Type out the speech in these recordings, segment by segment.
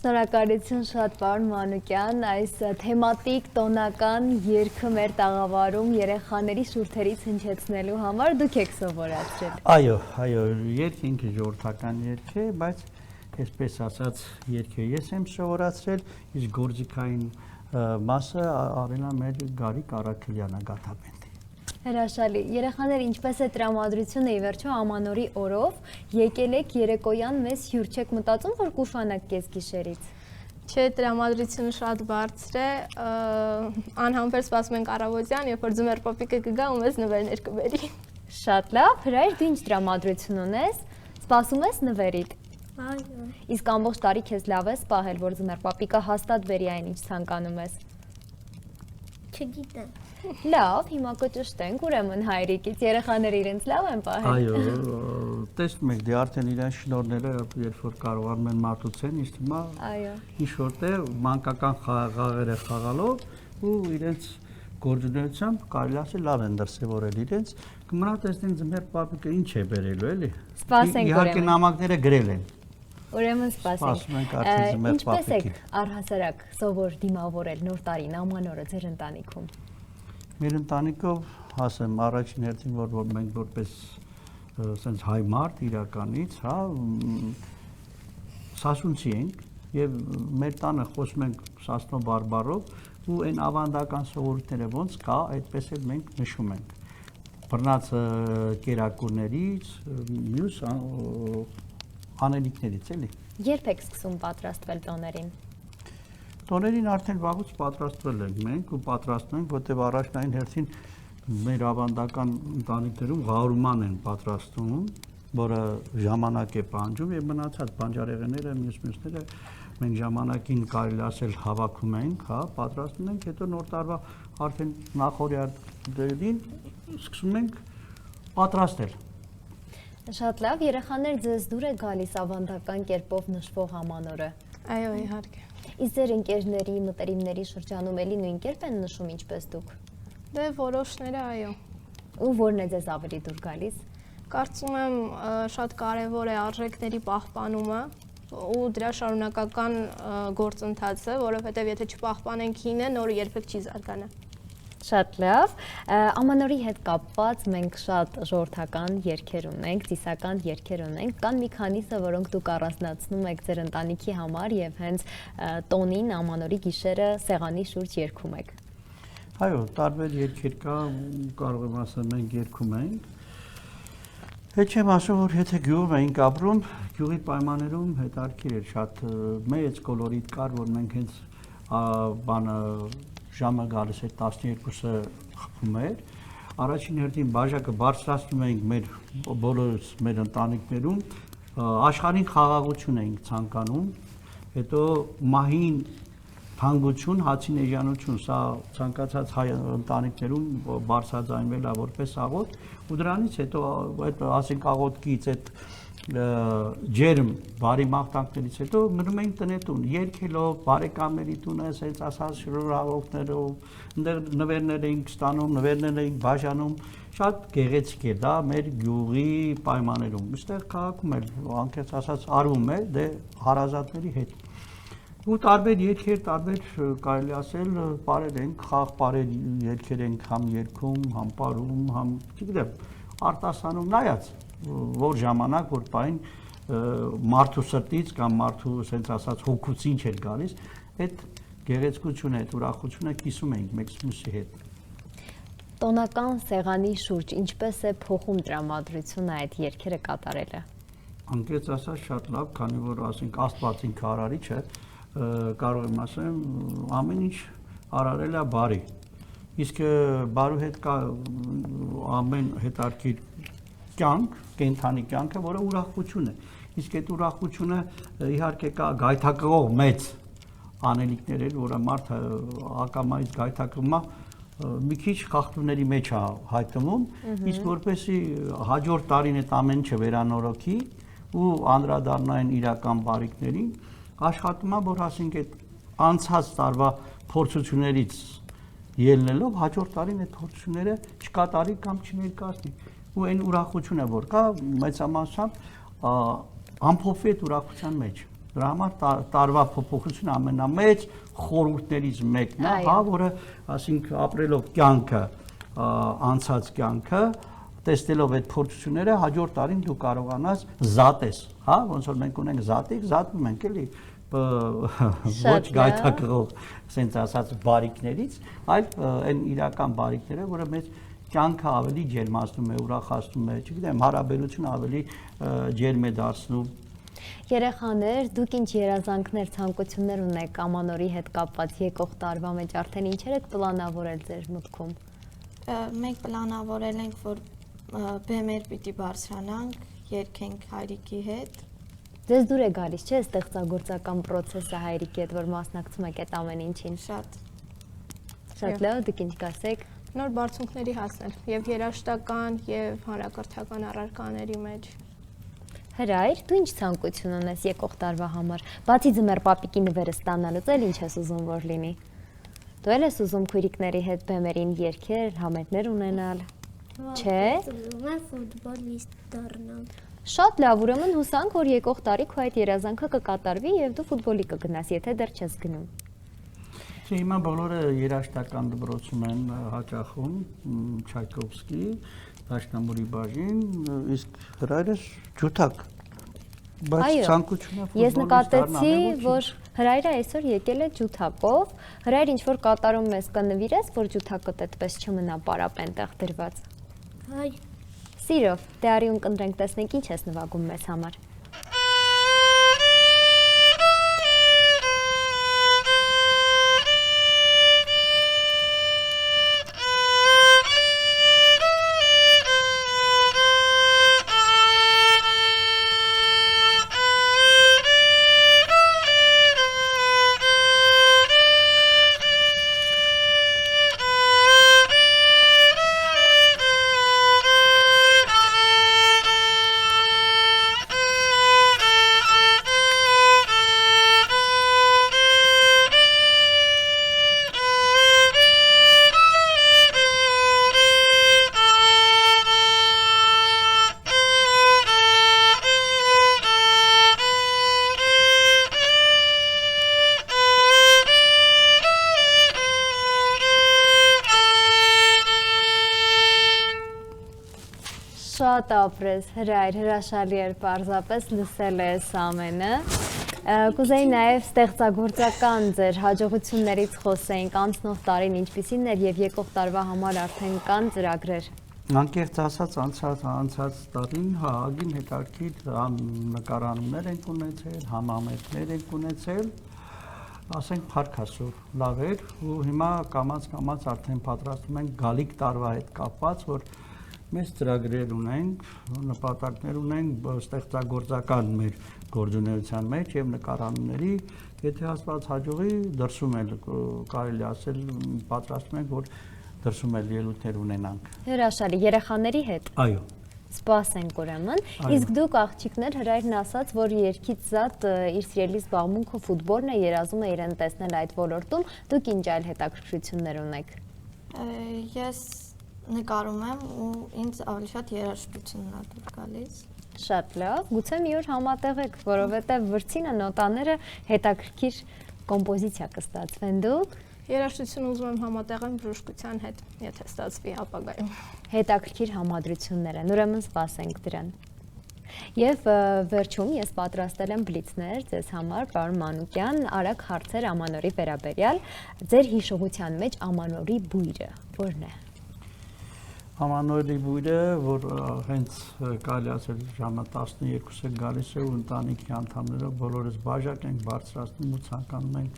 Շնորհակալություն շատ պարոն Մանուկյան, այս թեմատիկ տոնական երգը մեր տաղավարում երեխաների շուրթերից հնչեցնելու համար դուք եք սովորացրել։ Այո, երգը ինքը ժողովրդական երգ է, բայց այսպես ասած երգը ես եմ սովորացրել, իսկ գործիքային մասը արել է մեր Գարիկ Արաքելյանը Գաթապետի։ Հրաշալի, երեխաներ ինչպես է տրամադրությունը ի վերջո ամանորի օրով, եկել եք երեկոյան մեզ հյուր, չեք մտածում, որ կուշանաք կեսգիշերից։ Չէ, տրամադրությունը շատ բարձր է, անհամբեր սպասում ենք առավոտյան, երբ որ ձմեռ պապիկը կգա ու մեզ նվերներ կբերի։ Շատ լավ, Հրայր, դու ինչ տրամադրություն ունես, սպասում ես նվերիդ։ Այո։ Իսկ ամբողջ տարի քեզ լավ է սպահել, որ ձմեռ պապիկը հաստատ բերի այն ինչ ցանկանում ես։ Չգիտեմ։ Լավ, հիմա կճշտենք, ուրեմն հայրիկից երեխաները իրենց լավ են պահել։ Այո, տեսնում եք, դե արդեն իրեն շնորհները, երբ որ կարողանում են մատուցեն, իսկ հիմա ինչ որտեղ մանկական խաղերը խաղալով ու իրենց գործունեությամբ կարելի ասել լավ են դրսևորել իրենց, կմնա տեսնենք ձմեռ պապիկը ինչ է բերելու, էլի։ Սպասենք իհարկե նամակները գրել են։ Ուրեմն Սպասում ենք արդեն ձմեռ ինչպես պապիկին։ եք առհասարակ սովոր դիմավորել նոր տարին, ամանորը ձեր ընտանիքում։ Մեր ընտանիքով ասեմ առաջին հերթին որ մենք որպես ասենց հայ մարդ իրականից, հա, սասունցի ենք եւ մեր տանը խոսում ենք սասնո բարբառով ու այն ավանդական սովորույթները ոնց կա, այդպես էլ մենք նշում ենք։ Բռնած կերակուրներից, մյուս անելիքներից էլի։ Երբ եք սկսում պատրաստվել տոներին։ Տոներին արդեն վաղուց պատրաստվել ենք մենք ու պատրաստում ենք, որտեղ առաջնային հերթին մեր ավանդական ընտանիքներում ղարուման են պատրաստում, որը ժամանակ է պահանջում եւ մնացած բանջարեղենները, մյուսները մենք ժամանակին կարելի ասել հավաքում ենք, հա, պատրաստում ենք, հետո նոր տարվա արդեն նախօրյակներին սկսում ենք պատրաստել։ Շատ լավ, երեխաներ ձեզ դուր է գալիս ավանդական կերպով նշվող ամանորը։ Այո, իհարկե։ Իսկ ձեր ընկերների, մտերիմների շրջանում էլի նույն կերպ են նշում ինչպես դուք։ Դե որոշները այո։ Ու որն է ձեզ ավելի դուր գալիս։ Կարծում եմ շատ կարևոր է արժեքների պահպանումը ու դրա շարունակական գործընթացը, որովհետև եթե չպահպանենք հինը, նորը երբեք չի զարգանա։ Շատ լավ, ամանորի հետ կապված մենք շատ ժողովրդական երգեր ունենք, ծիսական երգեր ունենք, կան մի քանիսը, որոնք դուք առանձնացնում եք ձեր ընտանիքի համար եւ հենց տոնին ամանորի գիշերը սեղանի շուրջ երգում եք։ Այո, տարբեր երգեր կա, կարող եմ ասել մենք երգում ենք։ Հետ չեմ ասում, որ եթե գյուղում էինք ապրում, գյուղի պայմաններում հետաքրքիր էր, շատ մեծ կոլորիտ կար, որ մենք հենց բանը ժամը գալիս է 12-ը խփում էր։ Առաջին հերթին բաժակը բարձրացնում էինք մեր բոլորս մեր ընտանիքներում, աշխարհին խաղաղություն էինք ցանկանում, հետո մահին թանկություն, հացին էժանություն, սա ցանկացած հայ ընտանիքներում բարձրաձայնվել է որպես աղոթ, ու դրանից հետո այդ ասենք աղոթքից այդ ջերմ բարի մաղթանքներից հետո մնում էին տնետուն, երգելով, բարեկամների տունը, ասենց ասած շնորհավորներով, այնտեղ նվերներ էինք ստանում, նվերներ էինք բաժանում, շատ գեղեցիկ է դա մեր գյուղի պայմաններում։ Այստեղ քաղաքում էլ անկեղծ ասած արվում է, դե հարազատների հետ։ Ու տարբեր երգեր, տարբեր կարելի ասել պարեր ենք, խաղ պարեր երգեր ենք համ երգում, համ պարում, համ, չգիտեմ, արտասանում նայած որ ժամանակ, որ պայն մարդու սրտից կամ մարդու ասենց ասած հոգուց ինչ էր գալիս, այդ գեղեցկությունը, այդ ուրախությունը կիսում էինք մեկ մյուսի հետ։ Տոնական սեղանի շուրջ ինչպես է փոխում տրամադրությունը այդ երգերը կատարելը։ Անկեղծ ասած շատ լավ, քանի որ ասենք Աստված ինքը արարիչ է, կարող եմ ասեմ ամեն ինչ արարել է բարի։ Իսկ բարու հետ կա ամեն հետարքիր կյանք, կենթանի կյանքը, որը ուրախություն է։ Իսկ այդ ուրախությունը իհարկե կա գայթակղող մեծ անելիքներ էլ, որը մարդը ակամայից գայթակղում է, մի քիչ խախտումների մեջ է հայտնվում, իսկ որպեսզի հաջորդ տարին այդ ամեն ինչը վերանորոգի ու անդրադառնային իրական բարիքներին, աշխատում է, որ ասենք այդ անցած տարվա փորձություններից ելնելով հաջորդ տարին այդ փորձությունները չկատարի կամ չներկայացնի։ Ու այն ուրախությունը որ կա մեծամասամբ ամփոփվի այդ ուրախության մեջ։ Դրա համար տարվա փոփոխությունը ամենամեծ խորհուրդներից մեկն է, հա, որը, ասինքն ապրելով կյանքը, անցած կյանքը, տեսնելով այդ փորձությունները, հաջորդ տարին դու կարողանաս զատես, հա, ոնց որ մենք ունենք զատիկ, զատում ենք էլի ոչ գայթակղող, ասենց ասած, բարիկներից, այլ այն իրական բարիկները, որը մեծ կյանքը ավելի ջերմացնում է, ուրախացնում է, չգիտեմ, հարաբերությունը ավելի ջերմ է դարձնում։ Երեխաներ, դուք ինչ երազանքներ, ցանկություններ ունեք ամանորի հետ կապված եկող տարվա մեջ, արդեն ինչեր եք պլանավորել ձեր մտքում։ Մենք պլանավորել ենք, որ բեմեր պիտի բարձրանանք, երգենք հայրիկի հետ։ Ձեզ դուր է գալիս, չէ՞, ստեղծագործական process-ը հայրիկի հետ, որ մասնակցում եք այդ ամեն ինչին։ Շատ լավ, դուք ինչ կասեք։ Նոր բարձունքների հասնել եւ երաժշտական եւ հանրակրթական առարկաների մեջ։ Հրայր, դու ինչ ցանկություն ունես եկող տարվա համար։ Բացի ձմեռ պապիկի նվերը ստանալուց, էլ ինչ ես ուզում որ լինի։ Դու էլ ես ուզում քույրիկների հետ բեմերին երգեր, համերգներ ունենալ։ Չէ՞։ Ուզում եմ ֆուտբոլիստ դառնալ։ Շատ լավ, ուրեմն հուսանք, որ եկող տարի քո այդ երազանքը կկատարվի եւ դու ֆուտբոլի կգնաս, եթե դեռ չես գնում։ Հիմա բոլորը երաժշտական դպրոցում են հաճախում, Չայկովսկի, Դաշնամուրի բաժին, իսկ հրայրս ջութակ։ Բայց ցանկությունը ֆուտբոլիստ ես նկատեցի, որ հրայրը այսօր եկել է ջութակով, հրայր ինչ որ կատարում ես կնվիրես, որ ջութակը այդպես չմնա պարապ այնտեղ դրված։ Հայ։ Սիրով, դե արի ունկնդրենք, տեսնենք ինչ ես նվագում մեզ համար։ Շատ ապրես, հրայր, հրաշալի էր պարզապես լսել ես ամենը։ Կուզեի նաև ստեղծագործական ձեր հաջողություններից խոսեինք, անցնող տարին ինչպիսին էր եւ եկող տարվա համար արդեն կան ծրագրեր։ Անկեղծ ասած անցած տարին ագին հետաքրքիր համ նկարաններ ենք ունեցել, համ համերգներ ենք ունեցել, ասենք փառք Աստծո, լավ էր ու հիմա կամաց արդեն պատրաստում ենք գալիք տարվա հետ կապված, որ մեծ ծրագրեր ունենք, նպատակներ ունենք ստեղծագործական մեր գործունեության մեջ եւ նկարանների, եթե Աստված հաջողի, դրսում էլ կարելի ասել պատրաստում ենք, որ դրսում էլ ելույթներ ունենանք։ Հրաշալի, երեխաների հետ։ Այո։ Սպասենք ուրեմն, իսկ դուք աղջիկներ հրայրն ասաց, որ երկից զատ իր սիրելի զբաղմունքը ֆուտբոլն է, երազում է իրեն տեսնել այդ ոլորտում, դուք ինչ այլ հետաքրքրություններ ունեք։ Ես նկարում եմ ու ինձ ավելի շատ երաժշտությունն է դուր գալիս։ Շատ լավ, գուցե մի օր համատեղեք, որովհետև վրձինը նոտաները հետաքրքիր կոմպոզիցիա կստացվեն դուք։ Երաժշտություն ուզում եմ համատեղեմ բժշկության հետ, եթե ստացվի ապագայում։ Հետաքրքիր համադրություններ են, ուրեմն սպասենք դրան։ Եվ վերջում ես պատրաստել եմ բլիցներ ձեզ համար, պարոն Մանուկյան, արագ հարցեր ամանորի վերաբերյալ, ձեր հիշողության մեջ ամանորի բույրը ո՞րն է։ Ամանորի բույրը, որ հենց կարելի ասել ժամը 12-ը գալիս է ու ընտանիքի անդամները բոլորս բաժակ ենք բարձրացնում ու ցանկանում ենք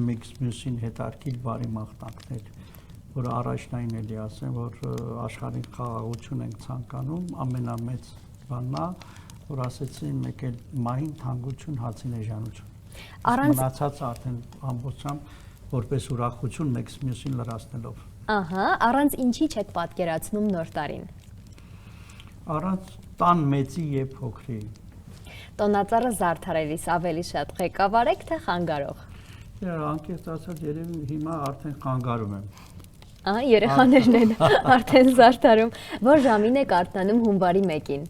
մեկս-մյուսին հետաքրքիր բարի մաղթանքներ, որ առաջնային էլի ասեմ, որ աշխարհին խաղաղություն ենք ցանկանում, ամենամեծ բանն է, որ ասեցի մեկ էլ մահին թանկություն, հացին էժանություն։ Մնացածը արդեն ամբողջությամբ որպես ուրախություն մեկս-մյուսին լրացնելով։ Ահա, առանց ինչի չեք պատկերացնում նոր տարին։ Առանց տան մեծի եւ փոքրի։ Տոնածառը զարդարելիս ավելի շատ ղեկավար եք, թե խանգարող։ Անկեղծ ասած երևի հիմա արդեն խանգարում եմ։ Ահա, երեխաներն են արդեն զարդարում։ Որ ժամին եք արթնանում հունվարի 1-ին։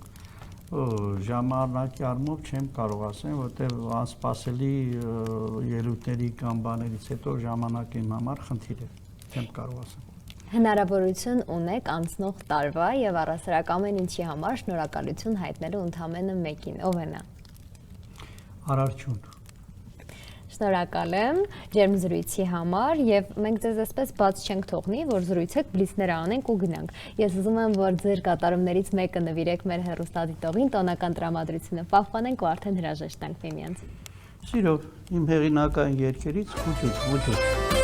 ժամանակի առումով չեմ կարող ասեմ, որտեղ անսպասելի ելույթների կամ բաներից հետո ժամանակը իմ համար խնդիր է, չեմ կարող ասեմ։ Հնարավորություն ունեք անցնող տարվա եւ առասարակ ամեն ինչի համար շնորհակալություն հայտնելու ընդամենը մեկին, ով է նա։ Արարչուն։ Շնորհակալ եմ ջերմ զրույցի համար եւ մենք ձեզ այսպես բաց չենք թողնի, որ զրույցեք, բլիցները անենք ու գնանք։ Ես ուզում եմ, որ ձեր կատարումներից մեկը նվիրեք մեր հեռուստադիտողին, տոնական տրամադրությունը պահպանենք ու արդեն հրաժեշտ տանք միմյանց։ Սիրով, իմ հեղինակային երգերից Ղուջուջ։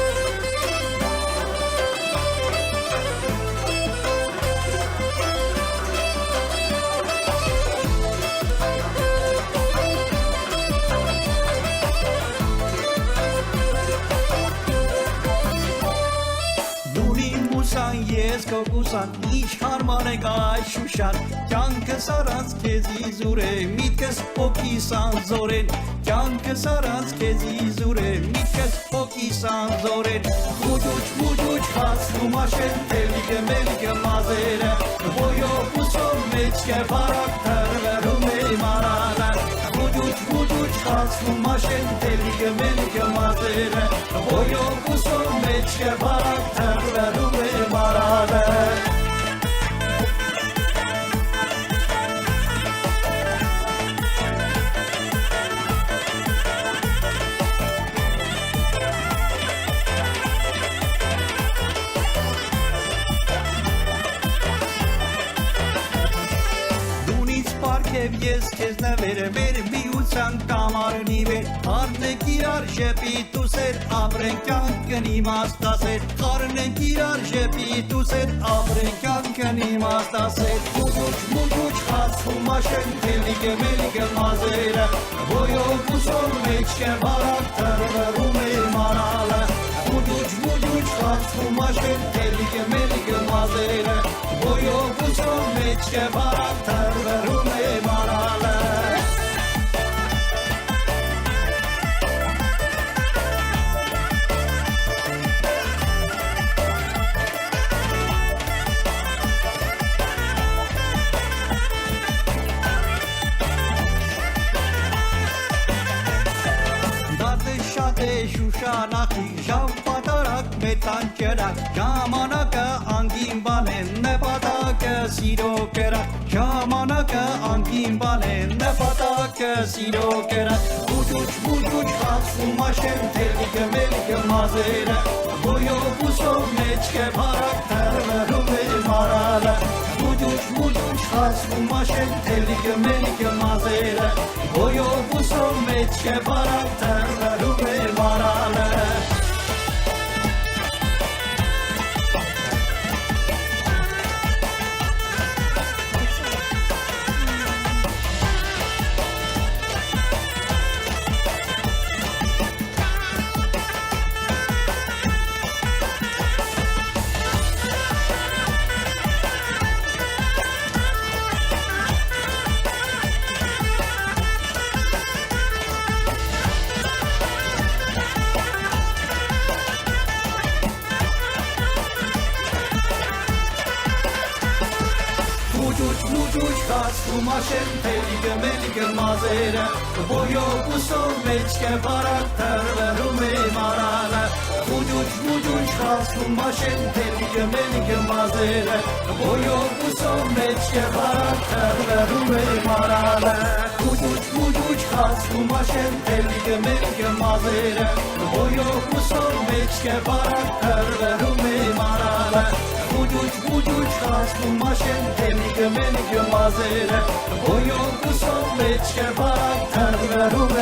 Ես կոկուսան, ինչ հարման է գայ շուշան, կյանքս առանց քեզի զուր է, միտքս հոգիս անզորեն, կյանքս առանց քեզի զուր է, միտքս հոգիս անզորեն, մուջուջ հասնում աշեն, թելիգը մելիգը մազերը, բոյով ուսով մեջք է բարակ թրվերում է մարանը, մուջուջ հասնում աշեն, թելիգը մելիգը մազերը, բոյով ուսով մեջք է բարակ թրվերում է մարանը։ Ես քեզ նվերը մեր միության կամարնի վեր Խարնենք իրար ժեպիտ ու սեր ապրենք կյանքն իմաստասեր Խարնենք իրար ժեպիտ ու սեր ապրենք կյանքն իմաստասեր Մուջուջ խացվում աշեն թելիգը մելիգը մազերը Բոյով ուսով մեջք է բարակ թրվերում է մարալը Մուջուջ խացվում աշեն թելիգը մելիգը մազերը Բոյով ուսով մեջք է բարակ թրվերում է մարալը Շուշանակի ժամ պատարակ մետան ճրակ Ժամանակը անգին բանեն նպատակը սիրո կրակ Ժամանակը անգին բանեն նպատակը սիրո կրակ Մուջուջ խացվում աշեն թելիգը մելիգը մազերը Բոյով ուսով մեջք է բարակ թրվերում է մարալը Մուջուջ խացվում աշեն թելիգը մելիգը մազերը Բոյով ուսով մեջք է բարակ թրվերում է մարալը Խացվում աշեն թելիգը մելիգը մազերը Բոյով ուսով մեջք է բարակ թրվերում է մարալը Մուջուջ խացվում աշեն թելիգը մելիգը մազերը Բոյով ուսով մեջք է բարակ թրվերում է մարալը Մուջուջ խացվում աշեն թելիգը մելիգը մազերը Բոյով ուսով մեջք է բարակ թրվերում է մարալը Մուջուջ խացվում աշեն թելիգը մելիգը մազերը Բոյով ուսով մեջք է բարակ թրվերում է